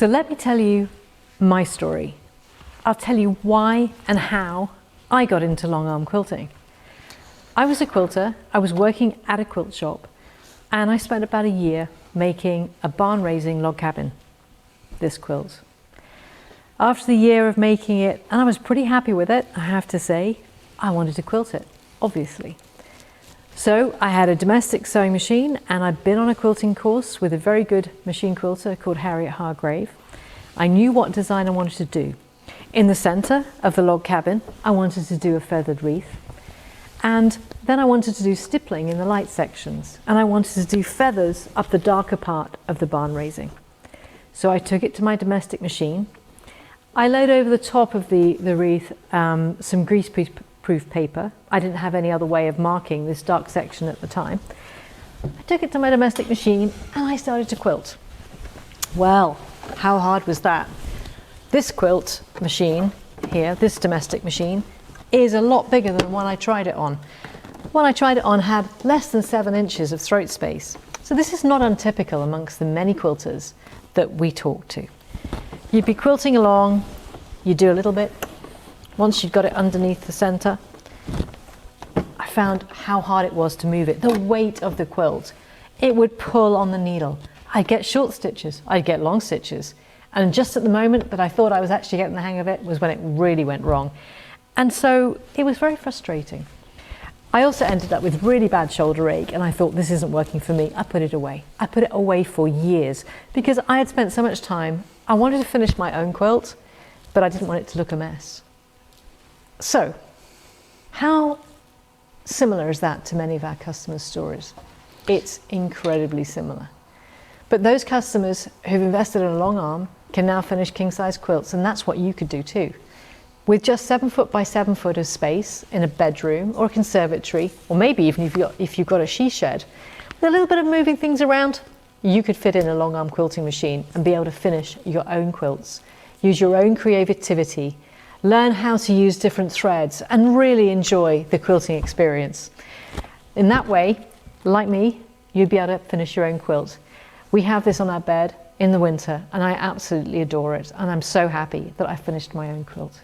So let me tell you my story. I'll tell you why and how I got into long arm quilting. I was a quilter, I was working at a quilt shop, and I spent about a year making a barn raising log cabin, this quilt. After the year of making it, and I was pretty happy with it, I have to say, I wanted to quilt it, obviously. So I had a domestic sewing machine, and I'd been on a quilting course with a very good machine quilter called Harriet Hargrave. I knew what design I wanted to do. In the center of the log cabin, I wanted to do a feathered wreath. And then I wanted to do stippling in the light sections, and I wanted to do feathers up the darker part of the barn raising. So I took it to my domestic machine. I laid over the top of the wreath some grease-proof paper. I didn't have any other way of marking this dark section at the time. I took it to my domestic machine and I started to quilt. Well, how hard was that? This quilt machine here, this domestic machine, is a lot bigger than the one I tried it on. The one I tried it on had less than 7 inches of throat space. So this is not untypical amongst the many quilters that we talk to. You'd be quilting along, you do a little bit. Once you'd got it underneath the center, I found how hard it was to move it. The weight of the quilt, it would pull on the needle. I'd get short stitches, I'd get long stitches. And just at the moment that I thought I was actually getting the hang of it was when it really went wrong. And so it was very frustrating. I also ended up with really bad shoulder ache, and I thought, this isn't working for me. I put it away. I put it away for years because I had spent so much time. I wanted to finish my own quilt, but I didn't want it to look a mess. So how similar is that to many of our customers' stories? It's incredibly similar. But those customers who've invested in a long arm can now finish king-size quilts, and that's what you could do too. With just 7 foot by 7 foot of space in a bedroom or a conservatory, or maybe even if you've got a she shed, with a little bit of moving things around, you could fit in a long arm quilting machine and be able to finish your own quilts. Use your own creativity, learn how to use different threads, and really enjoy the quilting experience. In that way, like me, you'd be able to finish your own quilt. We have this on our bed in the winter, and I absolutely adore it, and I'm so happy that I finished my own quilt.